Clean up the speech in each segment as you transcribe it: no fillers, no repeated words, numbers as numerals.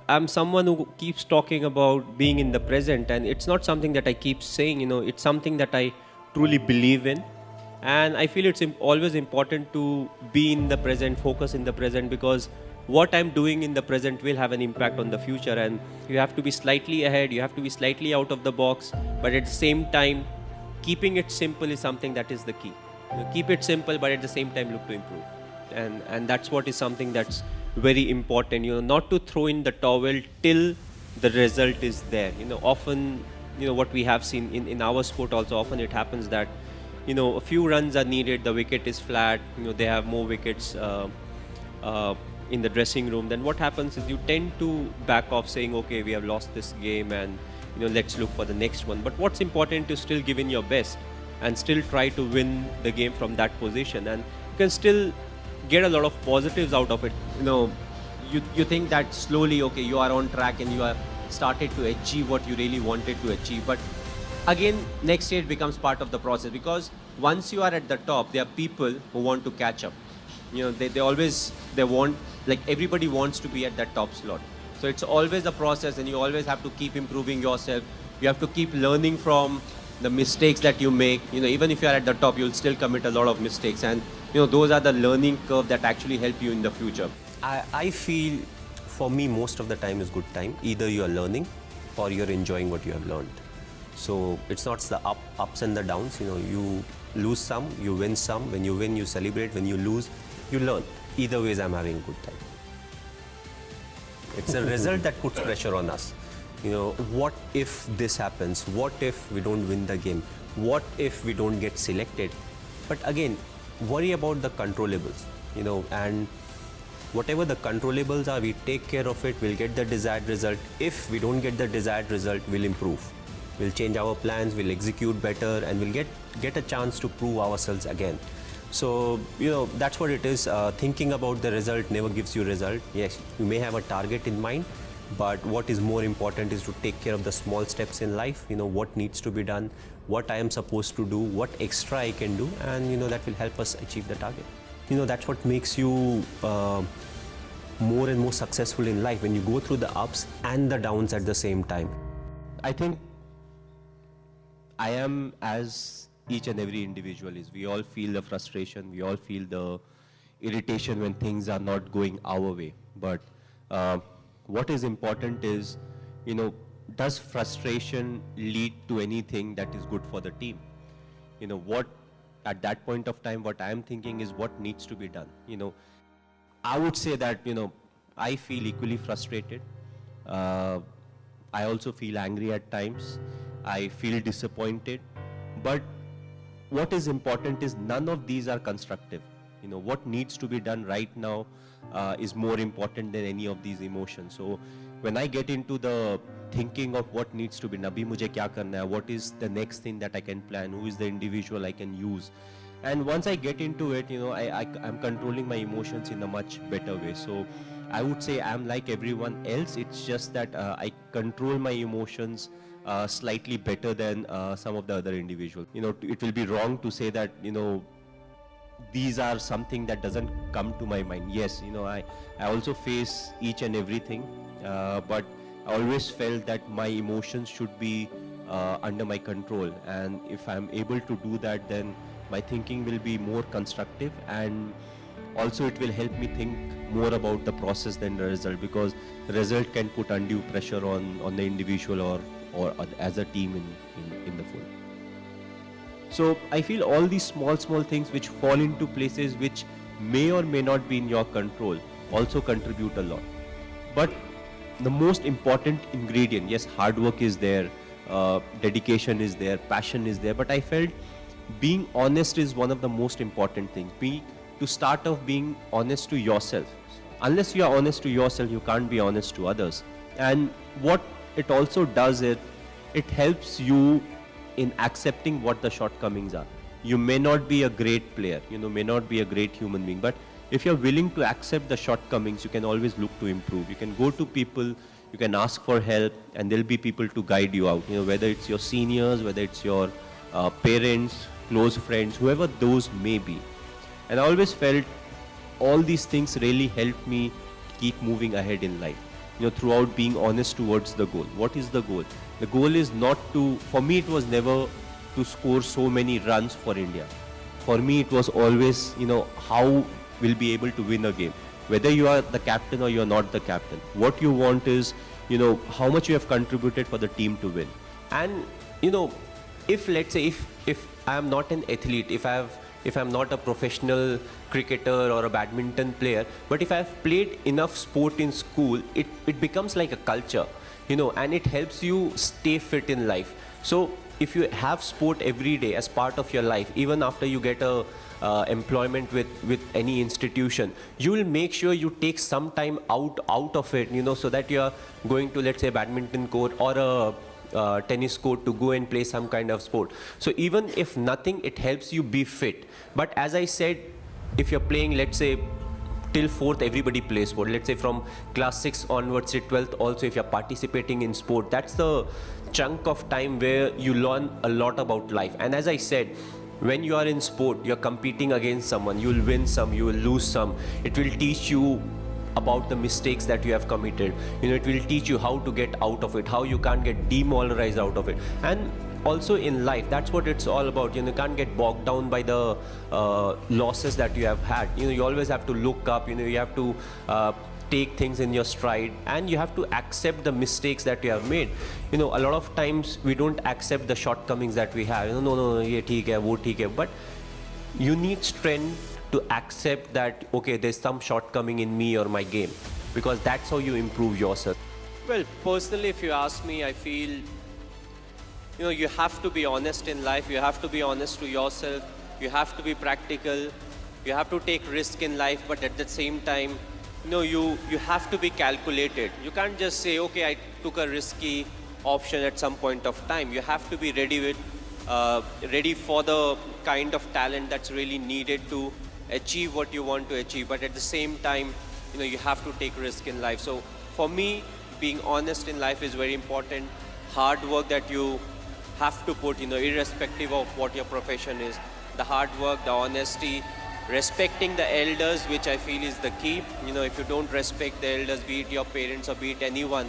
I'm someone who keeps talking about being in the present, and it's not something that I keep saying, it's something that I truly believe in. And I feel it's always important to be in the present, focus in the present, because what I'm doing in the present will have an impact on the future. And you have to be slightly ahead, you have to be slightly out of the box, but at the same time, keeping it simple is something that is the key. Keep it simple, but at the same time look to improve. And that's what is something that's very important, not to throw in the towel till the result is there. Often, what we have seen in our sport also, often it happens that, a few runs are needed, the wicket is flat, they have more wickets in the dressing room. Then what happens is you tend to back off saying, okay, we have lost this game and, let's look for the next one. But what's important is still give in your best and still try to win the game from that position. And you can still get a lot of positives out of it. You think that slowly, okay, you are on track and you are started to achieve what you really wanted to achieve. But again, next stage becomes part of the process, because once you are at the top, there are people who want to catch up. They want, like, everybody wants to be at that top slot. So it's always a process, and you always have to keep improving yourself. You have to keep learning from the mistakes that you make. Even if you are at the top, you'll still commit a lot of mistakes, and those are the learning curve that actually help you in the future. I feel for me most of the time is good time. Either you are learning or you're enjoying what you have learned. So it's not the ups and the downs. You lose some, you win some. When you win, you celebrate. When you lose, you learn. Either ways, I'm having a good time. It's a result that puts pressure on us. What if this happens? What if we don't win the game? What if we don't get selected? But again, worry about the controllables, and whatever the controllables are, we take care of it, we'll get the desired result. If we don't get the desired result, we'll improve. We'll change our plans, we'll execute better, and we'll get a chance to prove ourselves again. So, that's what it is. Thinking about the result never gives you result. Yes, you may have a target in mind, but what is more important is to take care of the small steps in life. What needs to be done, what I am supposed to do, what extra I can do, and that will help us achieve the target. That's what makes you more and more successful in life, when you go through the ups and the downs at the same time. I think I am as each and every individual is. We all feel the frustration, we all feel the irritation when things are not going our way. But what is important is, does frustration lead to anything that is good for the team? What at that point of time, what I am thinking is what needs to be done. I would say that, I feel equally frustrated. I also feel angry at times. I feel disappointed. But what is important is none of these are constructive. What needs to be done right now is more important than any of these emotions. So when I get into the thinking of what needs to be, Nabi mujhe kya karna hai, what is the next thing that I can plan, who is the individual I can use. And once I get into it, I'm controlling my emotions in a much better way. So I would say I'm like everyone else. It's just that I control my emotions slightly better than some of the other individuals. It will be wrong to say that, these are something that doesn't come to my mind. Yes, I also face each and everything, but I always felt that my emotions should be under my control. And if I'm able to do that, then my thinking will be more constructive, and also it will help me think more about the process than the result, because the result can put undue pressure on the individual or as a team in the full. So I feel all these small things which fall into places which may or may not be in your control also contribute a lot. But the most important ingredient, yes, hard work is there, dedication is there, passion is there, but I felt being honest is one of the most important things. To start off being honest to yourself. Unless you are honest to yourself, you can't be honest to others. And what it also does is, it helps you in accepting what the shortcomings are. You may not be a great player, may not be a great human being, but if you're willing to accept the shortcomings, you can always look to improve. You can go to people, you can ask for help, and there'll be people to guide you out. Whether it's your seniors, whether it's your parents, close friends, whoever those may be. And I always felt all these things really helped me keep moving ahead in life. throughout being honest towards the goal. What is the goal? The goal is not to, for me it was never to score so many runs for India. For me it was always, how we'll be able to win a game. Whether you are the captain or you're not the captain. What you want is, how much you have contributed for the team to win. And if let's say if I am not an athlete, if I'm not a professional cricketer or a badminton player, but if I've played enough sport in school, it becomes like a culture, and it helps you stay fit in life. So if you have sport every day as part of your life, even after you get a employment with any institution, you will make sure you take some time out of it, so that you are going to, let's say, badminton court or a tennis court to go and play some kind of sport. So even if nothing, it helps you be fit. But as I said, if you're playing, let's say, till 4th, everybody plays sport. Let's say from class 6 onwards to 12th also, if you're participating in sport, that's the chunk of time where you learn a lot about life. And as I said, when you are in sport, you're competing against someone. You will win some, you will lose some. It will teach you about the mistakes that you have committed. It will teach you how to get out of it, how you can't get demoralized out of it. And also in life, that's what it's all about. You can't get bogged down by the losses that you have had. You always have to look up. You have to take things in your stride, and you have to accept the mistakes that you have made. A lot of times we don't accept the shortcomings that we have. No, ye theek hai, wo theek hai. But you need strength to accept that, okay, there's some shortcoming in me or my game, because that's how you improve yourself. Well, personally, if you ask me, I feel, you have to be honest in life. You have to be honest to yourself. You have to be practical. You have to take risk in life, but at the same time, you have to be calculated. You can't just say, okay, I took a risky option at some point of time. You have to be ready for the kind of talent that's really needed to achieve what you want to achieve. But at the same time, you have to take risk in life. So for me, being honest in life is very important. Hard work that you have to put, irrespective of what your profession is. The hard work, the honesty, respecting the elders, which I feel is the key. If you don't respect the elders, be it your parents or be it anyone,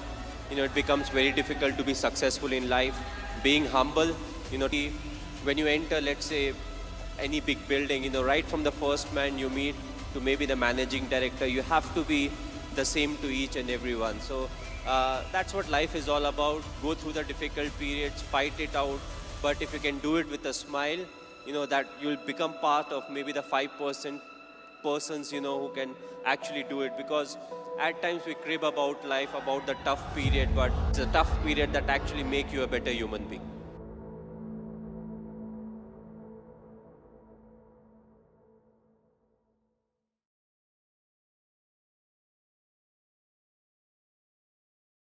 it becomes very difficult to be successful in life. Being humble, when you enter, let's say, any big building, right from the first man you meet to maybe the managing director, you have to be the same to each and everyone. So that's what life is all about. Go through the difficult periods, fight it out. But if you can do it with a smile, that you'll become part of maybe the 5% persons, who can actually do it. Because at times we crib about life, about the tough period, but it's a tough period that actually make you a better human being.